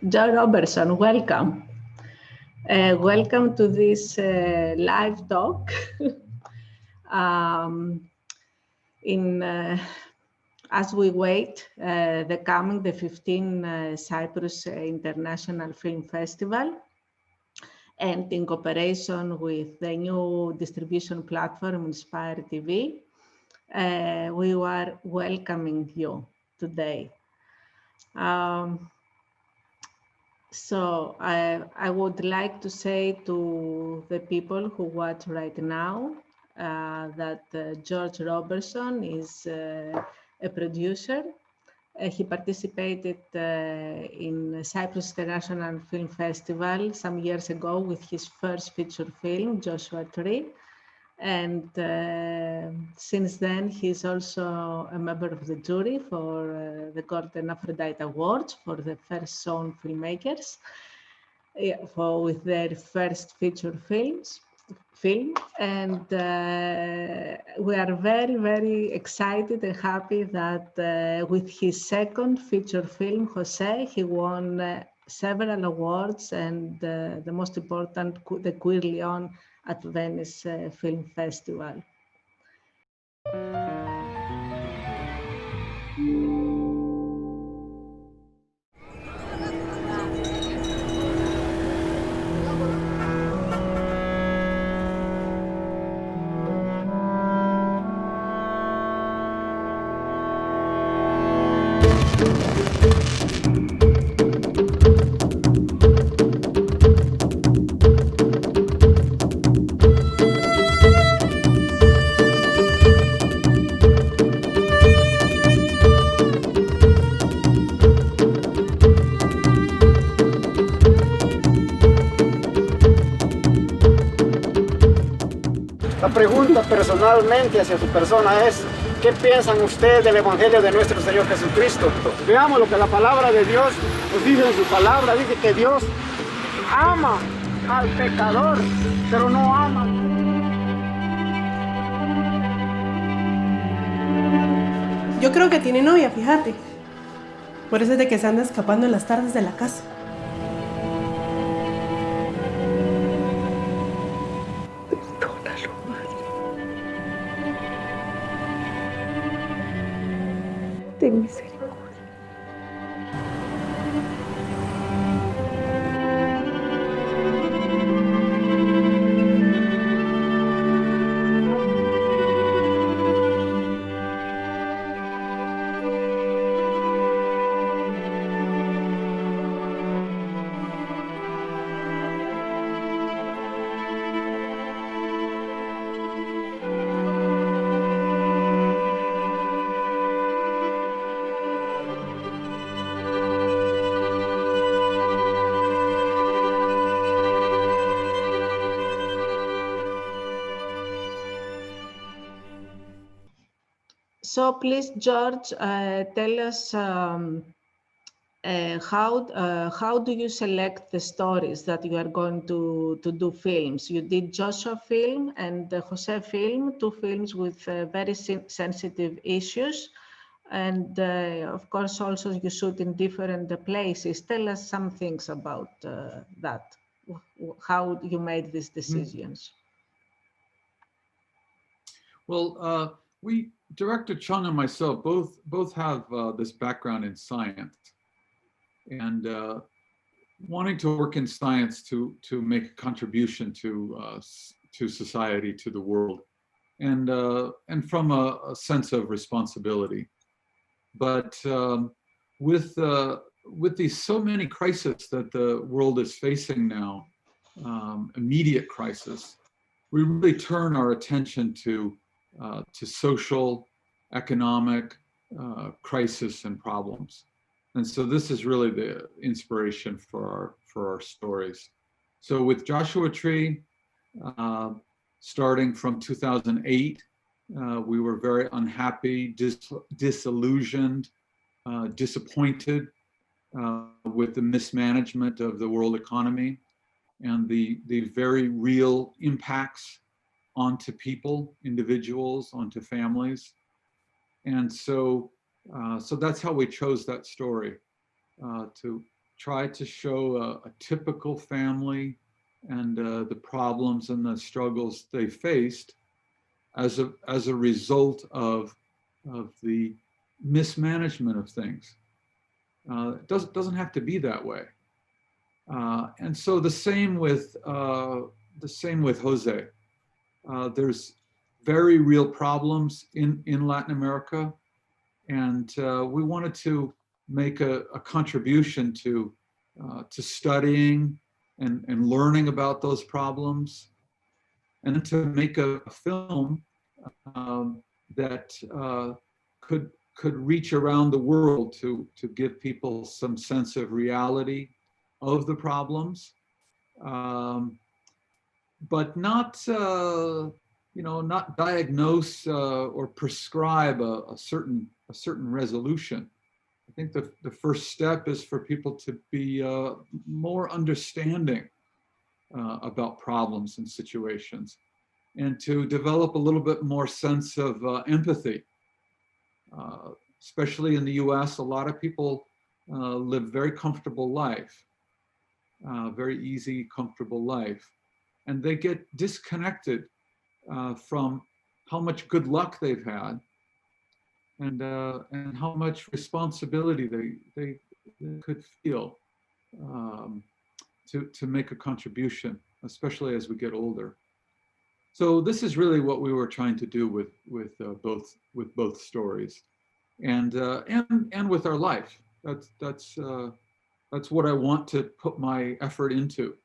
Joe Roberson, welcome. Welcome to this live talk. As we wait the 15 Cyprus International Film Festival, and in cooperation with the new distribution platform Inspire TV, we are welcoming you today. So I would like to say to the people who watch right now that George Roberson is a producer. He participated in Cyprus International Film Festival some years ago with his first feature film, 𝘄𝗄𝗄𝗃. And since then, he's also a member of the jury for the 𝘂𝗽𝗱𝗄𝗃 Awards for the first shown filmmakers with their first feature film. And we are very, very excited and happy that with his second feature film, José, he won several awards, and the most important, the 𝘂𝗽𝗱𝗁 at Venice Film Festival. La pregunta personalmente hacia su persona es: ¿qué piensan ustedes del Evangelio de nuestro Señor Jesucristo? Veamos lo que la palabra de Dios nos dice en su palabra. Dice que Dios ama al pecador, pero no ama. Yo creo que tiene novia, fíjate. Por eso es de que se anda escapando en las tardes de la casa. Ten misericordia. So please, George, tell us how do you select the stories that you are going to do films? You did 𝘄𝗄𝗄𝗃 film and the José film, two films with very sensitive issues. And of course, also you shoot in different places. Tell us some things about that, how you made these decisions. Well, Director Cheng and myself both have this background in science, and wanting to work in science to make a contribution to society, to the world, and from a sense of responsibility. But with these so many crises that the world is facing now, immediate crisis, we really turn our attention to social, economic crisis and problems. And so this is really the inspiration for our stories. So with 𝘄𝗄𝗄𝗃, starting from 2008, we were very unhappy, disillusioned, disappointed with the mismanagement of the world economy and the very real impacts onto people, individuals, onto families. And so that's how we chose that story, to tried to show a typical family and the problems and the struggles they faced as a result of the mismanagement of things. It doesn't have to be that way. And so the same with José. There's very real problems in Latin America, and we wanted to make a contribution to studying and learning about those problems, and to make a film that could reach around the world to give people some sense of reality of the problems, but not not diagnose or prescribe a certain resolution. I think the first step is for people to be more understanding about problems and situations, and to develop a little bit more sense of empathy. Especially in the US, a lot of people live very comfortable life, very easy, comfortable life, and they get disconnected from how much good luck they've had, and how much responsibility they could feel to make a contribution, especially as we get older. So this is really what we were trying to do with both stories, and with our life. That's what I want to put my effort into.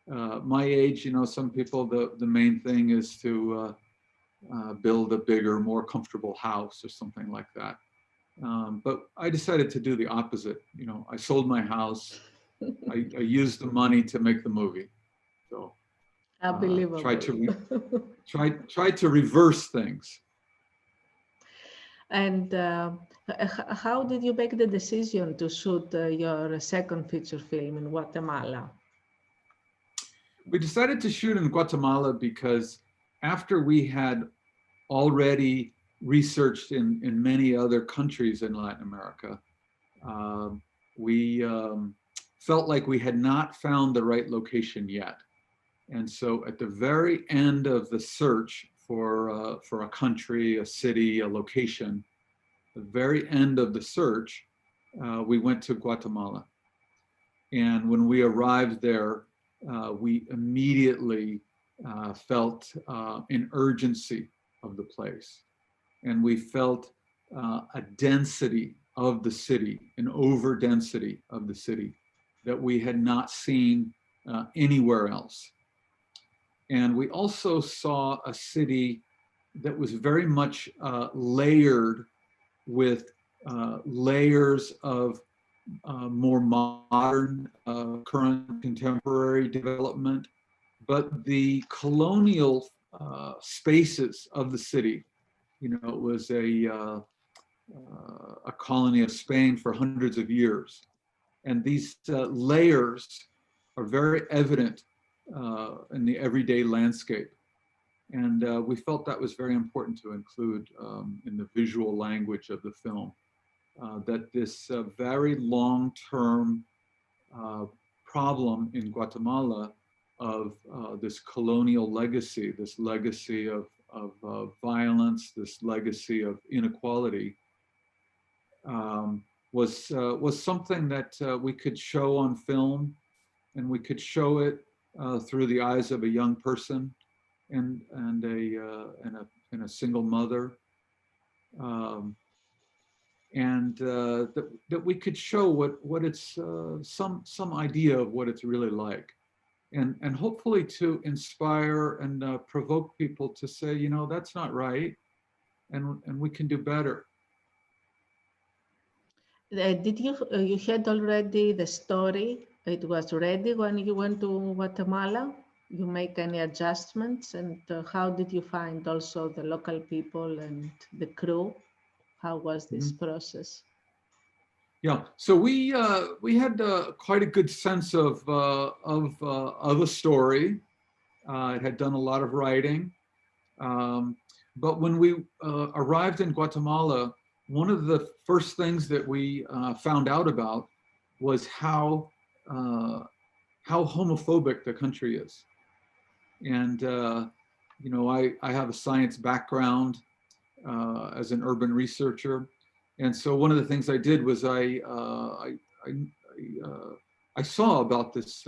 My age, some people, the main thing is to build a bigger, more comfortable house or something like that. But I decided to do the opposite. I sold my house. I used the money to make the movie. So Unbelievable. try to reverse things. And how did you make the decision to shoot your second feature film in Guatemala? We decided to shoot in Guatemala because after we had already researched in many other countries in Latin America, we felt like we had not found the right location yet. And so at the very end of the search for a country, a city, a location, the very end of the search, we went to Guatemala. And when we arrived there, we immediately felt an urgency of the place. And we felt a density of the city, an over-density of the city that we had not seen anywhere else. And we also saw a city that was very much layered with layers of more modern, current, contemporary development, but the colonial spaces of the city, it was a colony of Spain for hundreds of years. And these layers are very evident in the everyday landscape. And we felt that was very important to include in the visual language of the film, that this very long-term problem in Guatemala of this colonial legacy, this legacy of violence, this legacy of inequality, was something that we could show on film, and we could show it through the eyes of a young person and a single mother, and that we could show what it's some idea of what it's really like, and hopefully to inspire and provoke people to say, that's not right, and we can do better. Did you had already the story? It was ready when you went to Guatemala? You make any adjustments, and how did you find also the local people and the crew? How was this process? Yeah, so we had quite a good sense of a story. It had done a lot of writing, but when we arrived in Guatemala, one of the first things that we found out about was how homophobic the country is. And you know, I have a science background as an urban researcher, and so one of the things I did was I saw about this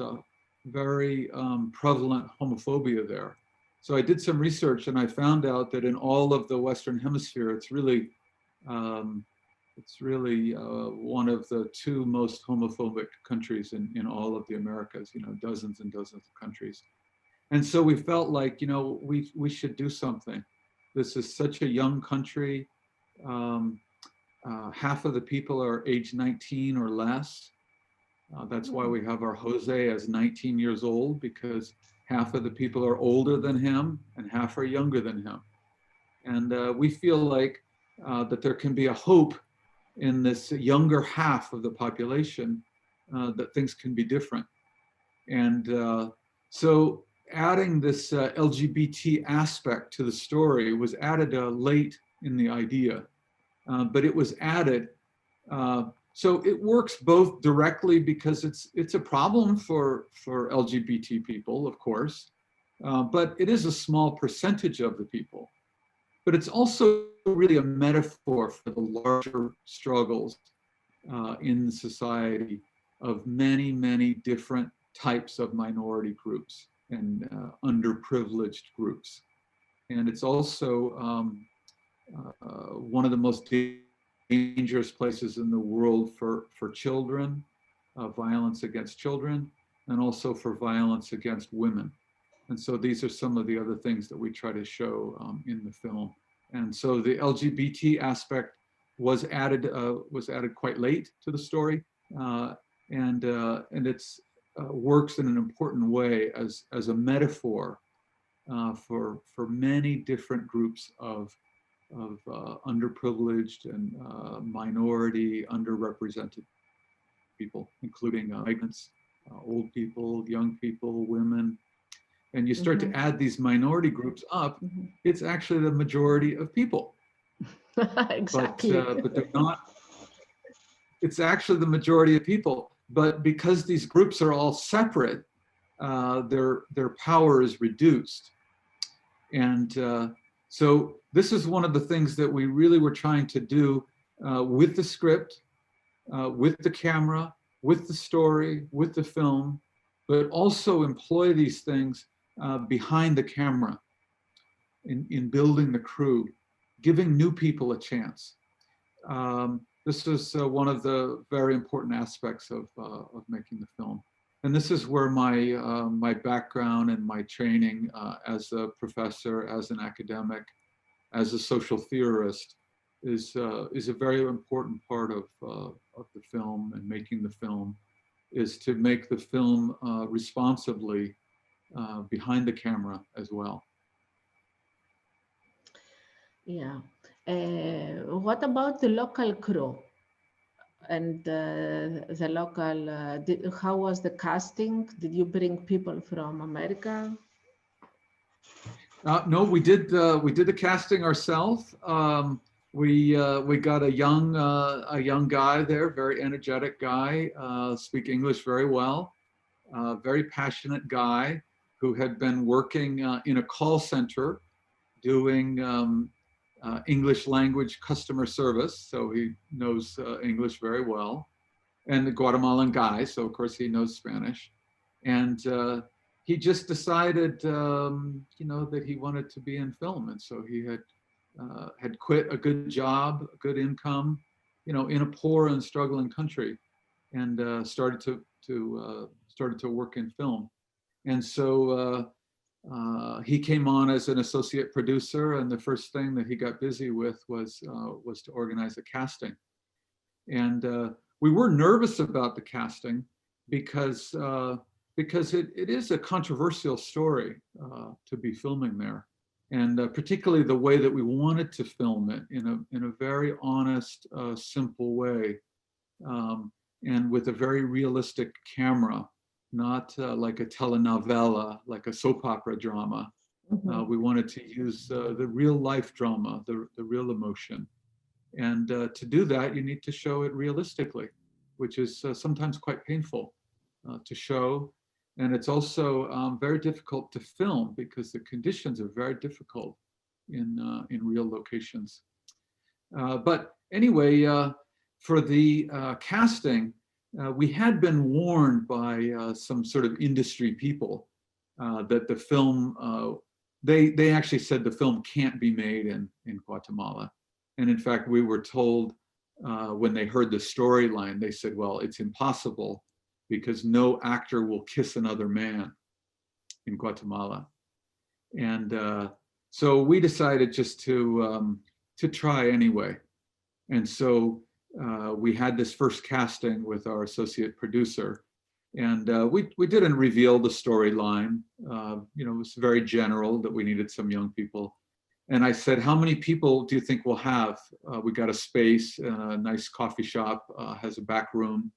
very prevalent homophobia there. So I did some research, and I found out that in all of the Western Hemisphere, it's really one of the two most homophobic countries in all of the Americas. You know, dozens and dozens of countries. And so we felt like, you know, we should do something. This is such a young country. Half of the people are age 19 or less. That's why we have our Jose as 19 years old, because half of the people are older than him and half are younger than him. And we feel like that there can be a hope in this younger half of the population, that things can be different. And so adding this LGBT aspect to the story was added late in the idea, but it was added. So it works both directly because it's a problem for LGBT people, of course, but it is a small percentage of the people. But it's also really a metaphor for the larger struggles in society of many, many different types of minority groups and underprivileged groups. And it's also one of the most dangerous places in the world for children, violence against children, and also for violence against women. And so these are some of the other things that we try to show in the film. And so the LGBT aspect was added quite late to the story, and it's works in an important way as a metaphor for many different groups of underprivileged and minority, underrepresented people, including migrants, old people, young people, women. And you start to add these minority groups up, it's actually the majority of people. Exactly. But they're not, it's actually the majority of people. But because these groups are all separate, their power is reduced. And so this is one of the things that we really were trying to do with the script, with the camera, with the story, with the film, but also employ these things behind the camera in building the crew, giving new people a chance. This is one of the very important aspects of making the film. And this is where my background and my training as a professor, as an academic, as a social theorist is a very important part of the film and making the film, is to make the film responsibly behind the camera as well. Yeah. What about the local crew and the local? How was the casting? Did you bring people from America? No, we did the casting ourselves. We got a young guy there, very energetic guy, speak English very well, very passionate guy who had been working in a call center doing English language customer service. So he knows English very well, and the Guatemalan guy. So of course he knows Spanish, and he just decided, that he wanted to be in film, and so he had quit a good job, a good income, in a poor and struggling country, and started to work in film. And so he came on as an associate producer, and the first thing that he got busy with was to organize a casting. And we were nervous about the casting because it is a controversial story to be filming there, and particularly the way that we wanted to film it in a very honest, simple way, and with a very realistic camera. Not like a telenovela, like a soap opera drama. We wanted to use the real life drama, the real emotion. And to do that, you need to show it realistically. which is sometimes quite painful to show. And it's also very difficult to film because the conditions are very difficult in real locations. But anyway, for the casting, we had been warned by some sort of industry people that the film, they actually said the film can't be made in Guatemala. And in fact, we were told when they heard the storyline, they said, well, it's impossible because no actor will kiss another man in Guatemala. And so we decided just to try anyway. And so we had this first casting with our associate producer, and we didn't reveal the storyline. It was very general that we needed some young people. And I said, how many people do you think we'll have? We got a space, a nice coffee shop, has a back room.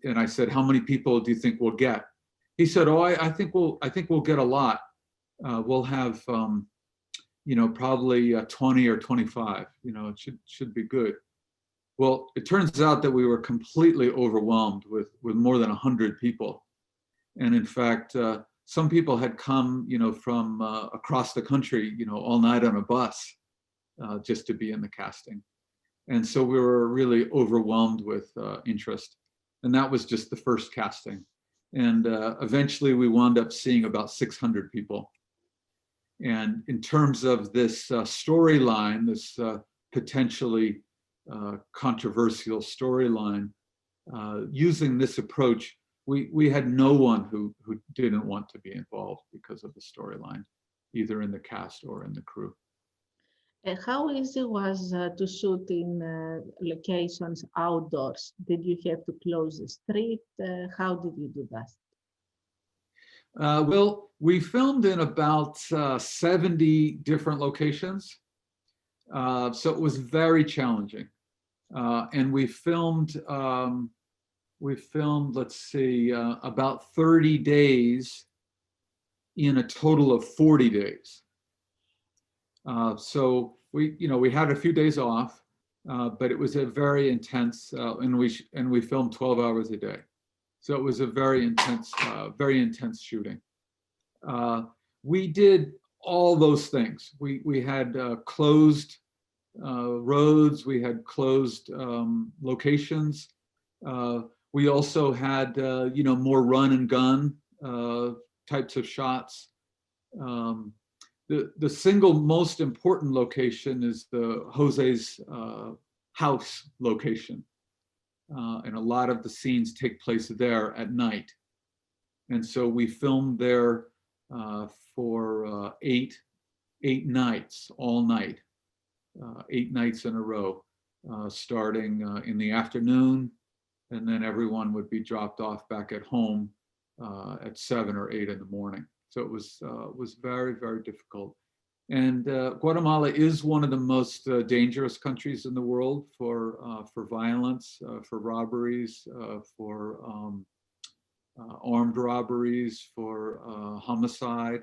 And I said, how many people do you think we'll get? He said, oh, I think we'll get a lot. We'll have, probably 20 or 25. It should be good. Well, it turns out that we were completely overwhelmed with more than 100 people. And in fact, some people had come, from across the country, all night on a bus just to be in the casting. And so we were really overwhelmed with interest. And that was just the first casting. And eventually we wound up seeing about 600 people. And in terms of this storyline, this potentially controversial storyline, using this approach, we had no one who didn't want to be involved because of the storyline, either in the cast or in the crew. How easy was to shoot in locations outdoors? Did you have to close the street? How did you do that? Well, we filmed in about 70 different locations. So it was very challenging. And we filmed, let's see, about 30 days in a total of 40 days. So we had a few days off, but it was a very intense, and we filmed 12 hours a day. So it was a very intense shooting. We did all those things. We had closed roads, we had closed locations. We also had, more run and gun types of shots. The single most important location is Jose's house location. And a lot of the scenes take place there at night. And so we filmed there for 8 nights, all night, 8 nights in a row, starting in the afternoon, and then everyone would be dropped off back at home at 7 or 8 in the morning. So it was very, very difficult. And Guatemala is one of the most dangerous countries in the world for violence, for robberies, for armed robberies, for homicide.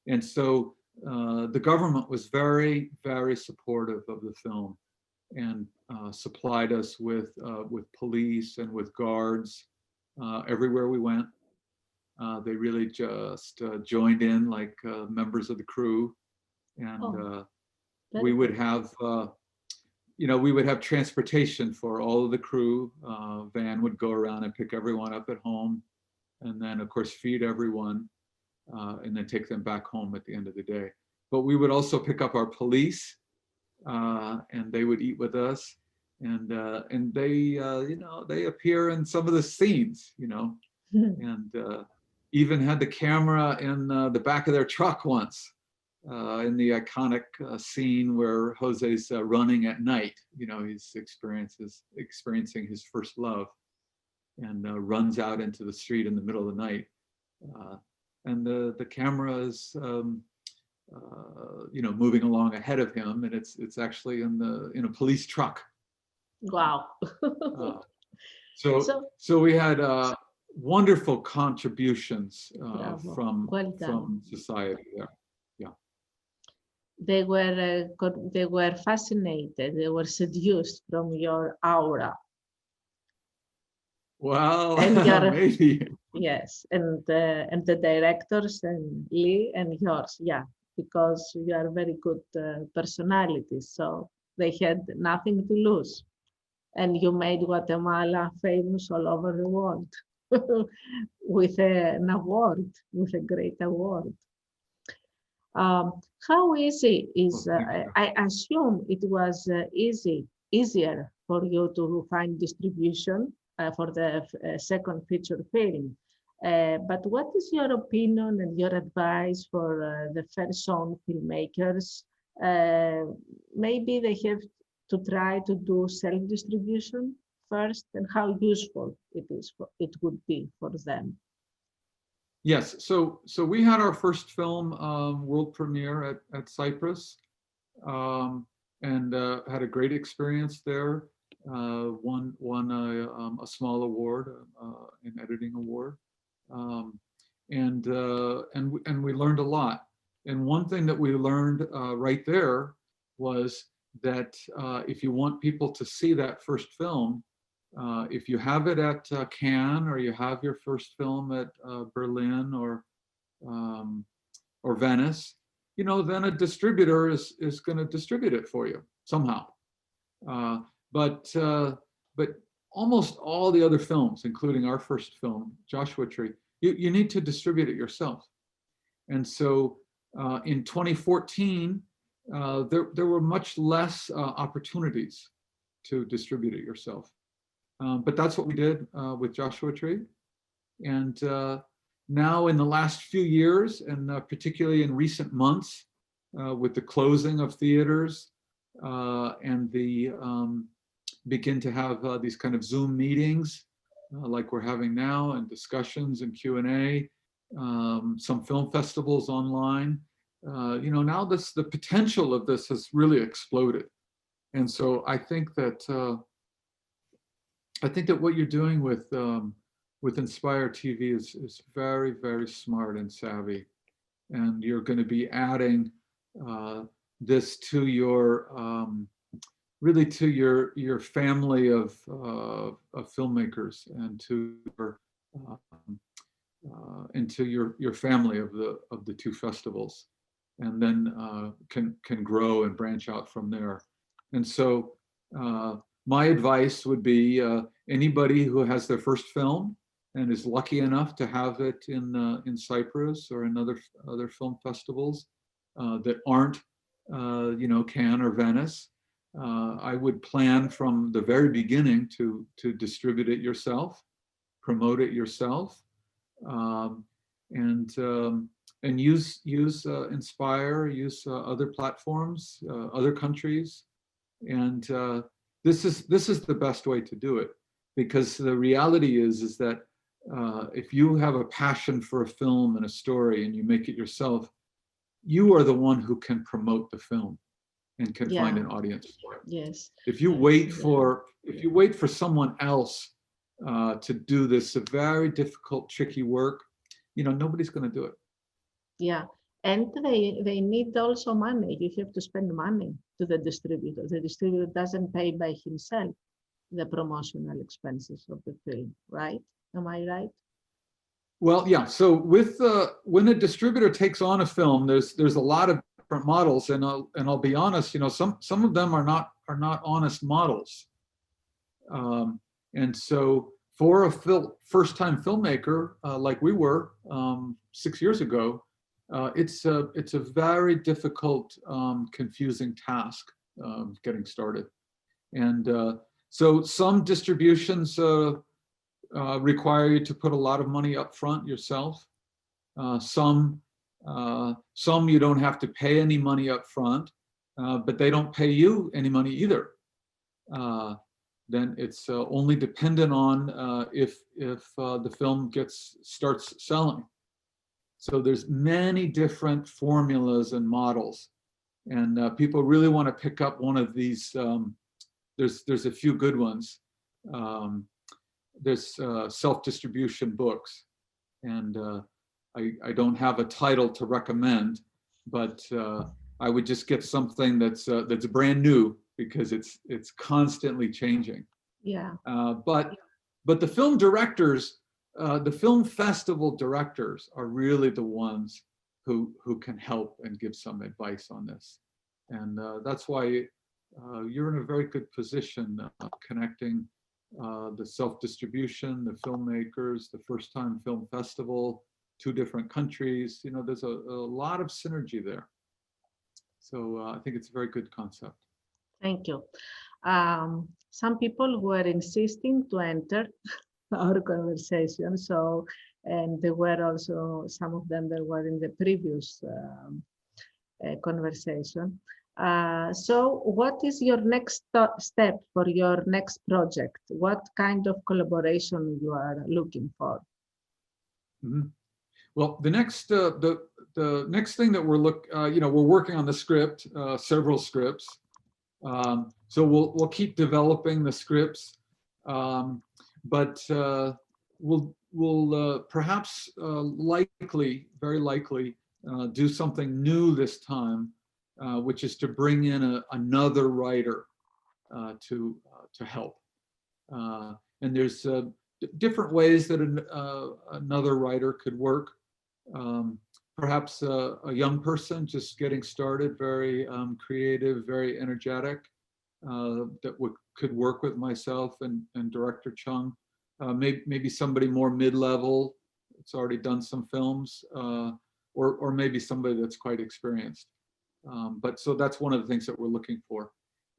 And so the government was very, very supportive of the film and supplied us with police and with guards everywhere we went. They really just joined in like members of the crew. And we would have, we would have transportation for all of the crew. Van would go around and pick everyone up at home, and then of course feed everyone, and then take them back home at the end of the day. But we would also pick up our police, and they would eat with us, and they, they appear in some of the scenes, and even had the camera in the back of their truck once. In the iconic scene where Jose's running at night, he's experiencing his first love, and runs out into the street in the middle of the night, and the camera is, moving along ahead of him, and it's actually in a police truck. Wow. So we had wonderful contributions from society there. They were fascinated. They were seduced from your aura. Well, And your, maybe. yes, and the directors and Li and yours, yeah, because you are very good personalities, so they had nothing to lose. And you made Guatemala famous all over the world with an award, with a great award. How easy is, I assume it was easier for you to find distribution for the second feature film. But what is your opinion and your advice for the first shown filmmakers? Maybe they have to try to do self-distribution first, and how useful it would be for them. Yes, so we had our first film world premiere at Cyprus, and had a great experience there. Won a small award, an editing award, and we learned a lot. And one thing that we learned right there was that if you want people to see that first film, if you have it at Cannes, or you have your first film at Berlin or Venice, then a distributor is going to distribute it for you somehow. But almost all the other films, including our first film, 𝘄𝗄𝘄𝗃, you need to distribute it yourself. And so in 2014, there were much less opportunities to distribute it yourself. But that's what we did with 𝘄𝗄𝘄𝗃. And now in the last few years, and particularly in recent months, with the closing of theaters and the begin to have these kind of Zoom meetings like we're having now, and discussions and Q&A, some film festivals online. Now the potential of this has really exploded. And so I think that what you're doing with 𝘂𝗍𝘄𝗃 TV is very, very smart and savvy. And you're going to be adding this to your really to your family of filmmakers, and to into your family of the two festivals, and then can grow and branch out from there. And so my advice would be anybody who has their first film and is lucky enough to have it in Cyprus or in other film festivals that aren't Cannes or Venice, I would plan from the very beginning to distribute it yourself, promote it yourself, and use Inspire, use other platforms, other countries, and this is the best way to do it, because the reality is that if you have a passion for a film and a story and you make it yourself, you are the one who can promote the film and can find an audience for it. Yes. If you wait for someone else to do this very difficult, tricky work, nobody's going to do it. Yeah. And they need also money. You have to spend money to the distributor. The distributor doesn't pay by himself the promotional expenses of the film, right? Am I right? Well, yeah. So with when a distributor takes on a film, there's a lot of different models, and I'll be honest, some of them are not honest models. And so for a first-time filmmaker like we were 6 years ago, it's a very difficult, confusing task getting started. And so some distributions require you to put a lot of money up front yourself. Some you don't have to pay any money up front, but they don't pay you any money either. Then it's only dependent on if the film starts selling. So there's many different formulas and models, and people really want to pick up one of these. There's a few good ones. There's self-distribution books, and I don't have a title to recommend, but I would just get something that's brand new, because it's constantly changing. Yeah. But But the film directors, the film festival directors are really the ones who can help and give some advice on this. And that's why you're in a very good position connecting the self-distribution, the filmmakers, the first-time film festival, 2 different countries. You know, there's a lot of synergy there. So I think it's a very good concept. Thank you. Some people were insisting to enter our conversation. So, and there were also some of them that were in the previous conversation. So what is your next step for your next project? What kind of collaboration you are looking for? Mm-hmm. Well, the next next thing that we're working on the script, several scripts. So we'll keep developing the scripts, but we'll perhaps very likely do something new this time, which is to bring in another writer to help. And there's different ways that another writer could work. Perhaps a young person just getting started, very creative, very energetic, that could work with myself and Director Cheng. Maybe somebody more mid-level, that's already done some films, or maybe somebody that's quite experienced. But so that's one of the things that we're looking for.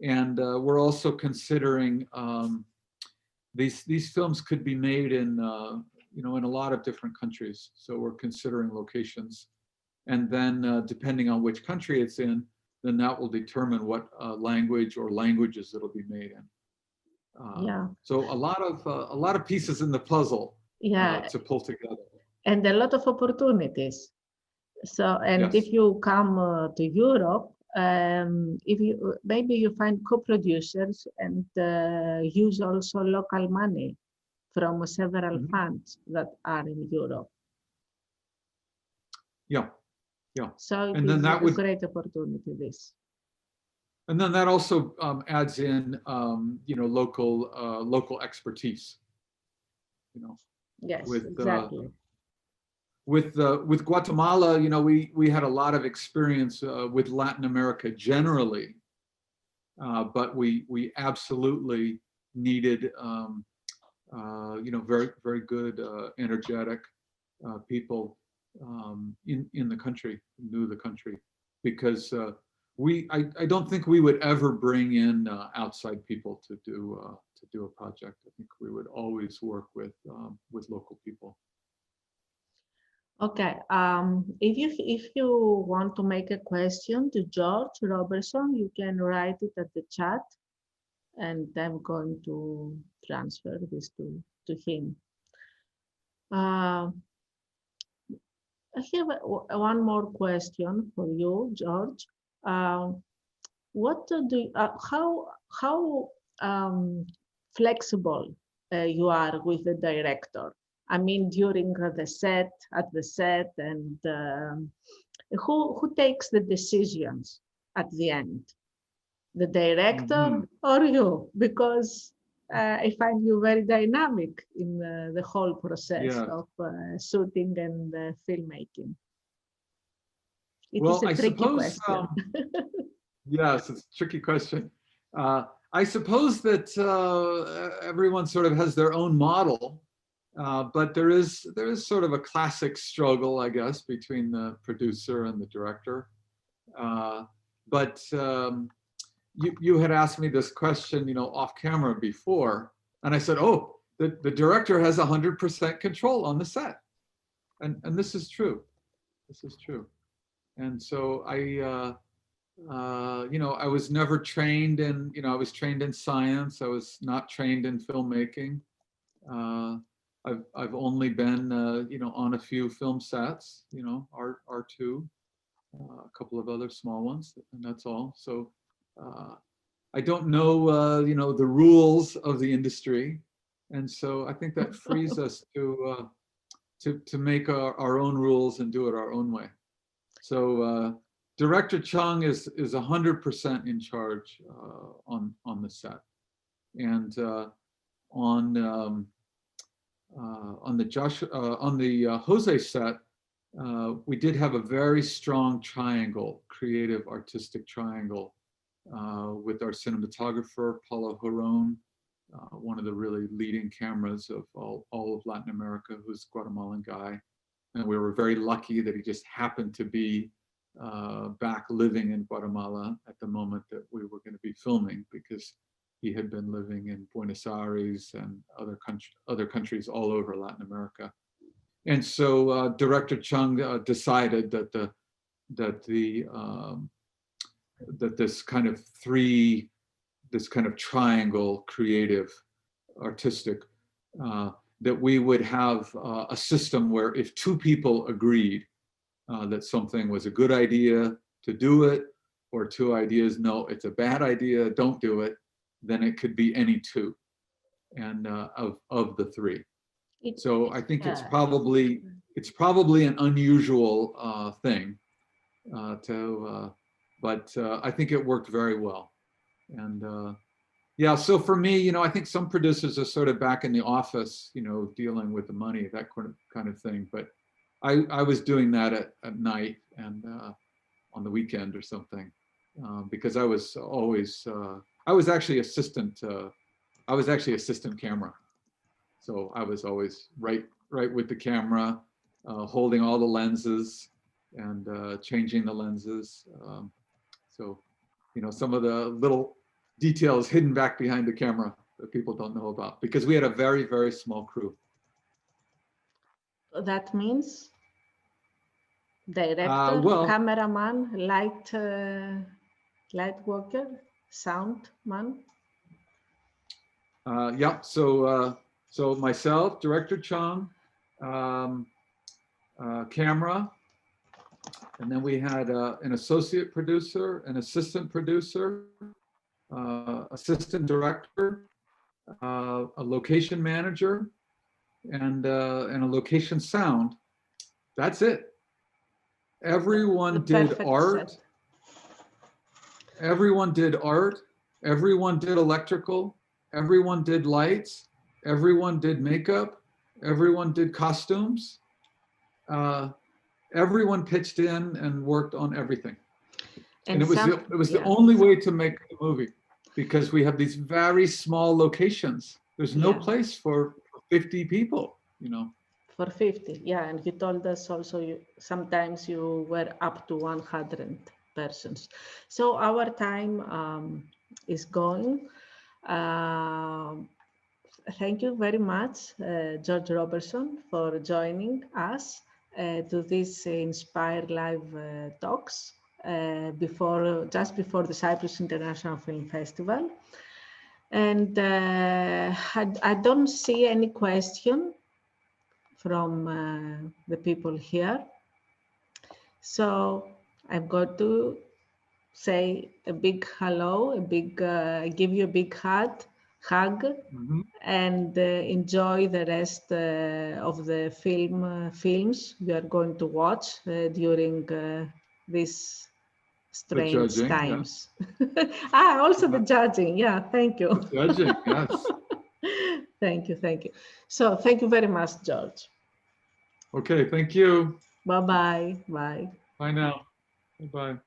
And we're also considering these films could be made in in a lot of different countries. So we're considering locations, and then depending on which country it's in, then that will determine what language or languages it'll be made in. Yeah. So a lot of pieces in the puzzle to pull together, and a lot of opportunities. So, and yes. If you come to Europe, if you maybe you find co-producers and use also local money from several funds that are in Europe. Yeah, yeah. So and then that would great opportunity. This. And then that also adds in, local expertise. Yes, with, exactly. With Guatemala, we had a lot of experience with Latin America generally, but we absolutely needed, very, very good, energetic people in the country, who knew the country, because I don't think we would ever bring in outside people to do a project. I think we would always work with local people. Okay. If you want to make a question to George Roberson, you can write it at the chat, and I'm going to transfer this to him. I have one more question for you, George. What do how flexible you are with the director? I mean, during the set, and who takes the decisions at the end? The director or you? Because I find you very dynamic in the whole process of shooting and filmmaking. It is a tricky question. Yes, it's a tricky question. I suppose that everyone sort of has their own model, but there is sort of a classic struggle, I guess, between the producer and the director. But you had asked me this question, off camera before, and I said, oh, the director has 100% control on the set, and this is true. This is true. And so I was never trained in, I was trained in science. I was not trained in filmmaking. I've only been, on a few film sets, R2, a couple of other small ones, and that's all. So I don't know, the rules of the industry. And so I think that frees us to make our own rules and do it our own way. So Director Cheng is 100% in charge on the set, and on on the José set, we did have a very strong triangle, creative, artistic triangle, with our cinematographer, Paulo Huron, one of the really leading cameras of all of Latin America, who's a Guatemalan guy. And we were very lucky that he just happened to be back living in Guatemala at the moment that we were going to be filming, because he had been living in Buenos Aires and other countries all over Latin America. And so Director Cheng decided that this kind of triangle, creative, artistic, that we would have a system where if two people agreed that something was a good idea to do it, or two ideas, no, it's a bad idea, don't do it, then it could be any two, and of the three. So I think it's probably an unusual thing but I think it worked very well. And yeah, so for me, I think some producers are sort of back in the office, dealing with the money, that kind of thing. But I was doing that at night and on the weekend or something, because I was always, I was actually assistant camera. So I was always right with the camera, holding all the lenses and changing the lenses. So, some of the little details hidden back behind the camera that people don't know about, because we had a very, very small crew. That means director, cameraman, light worker, sound man. Yeah, so myself, Director Cheng, camera, and then we had an associate producer, an assistant producer, assistant director, a location manager, and a location sound. That's it. Everyone did art. Set. Everyone did art. Everyone did electrical. Everyone did lights. Everyone did makeup. Everyone did costumes. Everyone pitched in and worked on everything. And it was the only way to make the movie, because we have these very small locations. There's no place for 50 people, For 50, yeah. And you told us also sometimes you were up to 100 persons. So our time is going. Thank you very much, George Roberson, for joining us to this Inspire Live talks just before the Cyprus International Film Festival. And I don't see any question from the people here. So I'm going to say a big hello, give you a big hug, and enjoy the rest of the films we are going to watch during these strange times. Yeah. Also the judging, yeah, thank you. The judging, yes. Thank you. So thank you very much, George. Okay, thank you. Bye-bye. Bye. Bye now. Bye-bye.